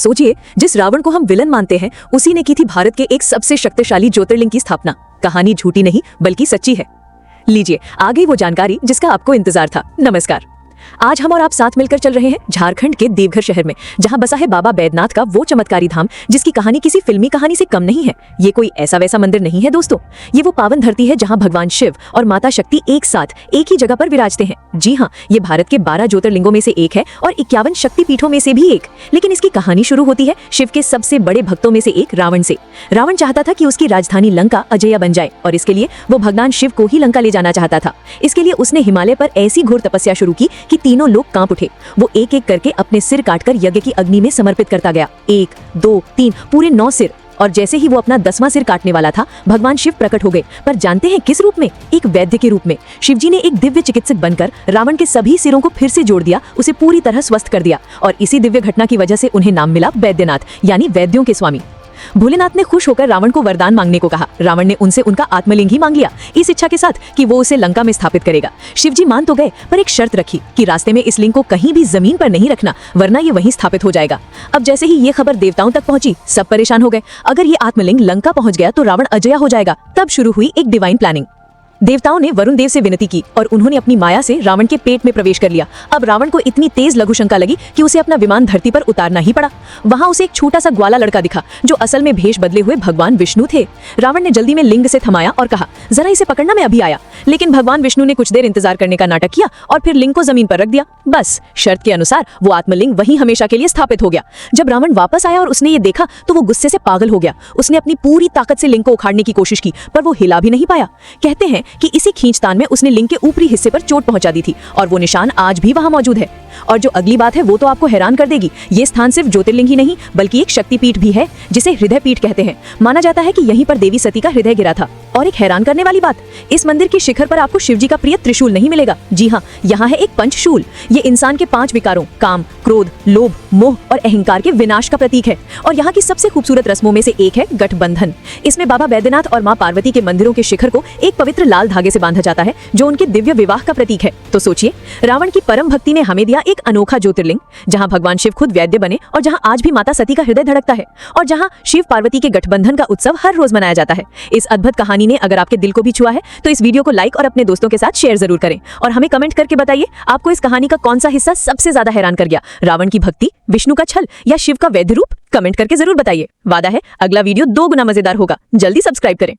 सोचिए, जिस रावण को हम विलन मानते हैं उसी ने की थी भारत के एक सबसे शक्तिशाली ज्योतिर्लिंग की स्थापना। कहानी झूठी नहीं बल्कि सच्ची है। लीजिए आ गई वो जानकारी जिसका आपको इंतजार था। नमस्कार। आज हम और आप साथ मिलकर चल रहे हैं झारखंड के देवघर शहर में, जहां बसा है बाबा बैद्यनाथ का वो चमत्कारी धाम जिसकी कहानी किसी फिल्मी कहानी से कम नहीं है। ये कोई ऐसा वैसा मंदिर नहीं है दोस्तों, ये वो पावन धरती है जहां भगवान शिव और माता शक्ति एक साथ एक ही जगह पर विराजते हैं। जी हाँ, ये भारत के 12 ज्योतिर्लिंगों में से एक है और 51 शक्तिपीठों में से भी एक। लेकिन इसकी कहानी शुरू होती है शिव के सबसे बड़े भक्तों में से एक रावण से। रावण चाहता था कि उसकी राजधानी लंका अजेय बन जाए और इसके लिए वो भगवान शिव को ही लंका ले जाना चाहता था। इसके लिए उसने हिमालय पर ऐसी घोर तपस्या शुरू की कि तीनों लोग कांप उठे। वो एक एक करके अपने सिर काटकर यज्ञ की अग्नि में समर्पित करता गया। 1, 2, 3 पूरे 9 सिर। और जैसे ही वो अपना 10वां सिर काटने वाला था, भगवान शिव प्रकट हो गए। पर जानते हैं किस रूप में? एक वैद्य के रूप में। शिवजी ने एक दिव्य चिकित्सक बनकर रावण के सभी सिरों को फिर से जोड़ दिया, उसे पूरी तरह स्वस्थ कर दिया। और इसी दिव्य घटना की वजह से उन्हें नाम मिला बैद्यनाथ, यानी वैद्यों के स्वामी। भोलेनाथ ने खुश होकर रावण को वरदान मांगने को कहा। रावण ने उनसे उनका आत्मलिंग ही मांग लिया, इस इच्छा के साथ कि वो उसे लंका में स्थापित करेगा। शिवजी मान तो गए, पर एक शर्त रखी कि रास्ते में इस लिंग को कहीं भी जमीन पर नहीं रखना, वरना ये वहीं स्थापित हो जाएगा। अब जैसे ही ये खबर देवताओं तक पहुंची, सब परेशान हो गए। अगर ये आत्मलिंग लंका पहुंच गया तो रावण अजय हो जाएगा। तब शुरू हुई एक डिवाइन प्लानिंग। देवताओं ने वरुण देव से विनती की और उन्होंने अपनी माया से रावण के पेट में प्रवेश कर लिया। अब रावण को इतनी तेज लघु शंका लगी कि उसे अपना विमान धरती पर उतारना ही पड़ा। वहां उसे एक छोटा सा ग्वाला लड़का दिखा जो असल में भेष बदले हुए भगवान विष्णु थे। रावण ने जल्दी में लिंग से थमाया और कहा, जरा इसे पकड़ना, मैं अभी आया। लेकिन भगवान विष्णु ने कुछ देर इंतजार करने का नाटक किया और फिर लिंग को जमीन पर रख दिया। बस शर्त के अनुसार वो आत्मलिंग वहीं हमेशा के लिए स्थापित हो गया। जब रावण वापस आया और उसने ये देखा तो वो गुस्से से पागल हो गया। उसने अपनी पूरी ताकत से लिंग को उखाड़ने की कोशिश की, पर वो हिला भी नहीं पाया। कहते हैं कि इसी खींचतान में उसने लिंग के ऊपरी हिस्से पर चोट पहुंचा दी थी और वो निशान आज भी वहां मौजूद है। और जो अगली बात है वो तो आपको हैरान कर देगी। ये स्थान सिर्फ ज्योतिर्लिंग ही नहीं बल्कि एक शक्तिपीठ भी है, जिसे हृदय पीठ कहते हैं। माना जाता है कि यहीं पर देवी सती का हृदय गिरा था। और एक हैरान करने वाली बात, इस मंदिर के शिखर पर आपको शिवजी का प्रिय त्रिशूल नहीं मिलेगा। जी हाँ, यहाँ है एक पंचशूल। ये इंसान के 5 विकारों काम, क्रोध, लोभ, मोह और अहंकार के विनाश का प्रतीक है। और यहाँ की सबसे खूबसूरत रस्मों में से एक है गठबंधन। इसमें बाबा बैद्यनाथ और माँ पार्वती के मंदिरों के शिखर को एक पवित्र लाल धागे से बांधा जाता है, जो उनके दिव्य विवाह का प्रतीक है। तो सोचिए, रावण की परम भक्ति ने हमें दिया एक अनोखा ज्योतिर्लिंग, जहां भगवान शिव खुद वैद्य बने और जहां आज भी माता सती का हृदय धड़कता है और जहां शिव पार्वती के गठबंधन का उत्सव हर रोज मनाया जाता है। इस अद्भुत कहानी ने अगर आपके दिल को भी छुआ है तो इस वीडियो को लाइक और अपने दोस्तों के साथ शेयर जरूर करें। और हमें कमेंट करके बताइए, आपको इस कहानी का कौन सा हिस्सा सबसे ज्यादा हैरान कर गया? रावण की भक्ति, विष्णु का छल या शिव का वैद्य रूप? कमेंट करके जरूर बताइए। वादा है अगला वीडियो 2 गुना मजेदार होगा। जल्दी सब्सक्राइब करें।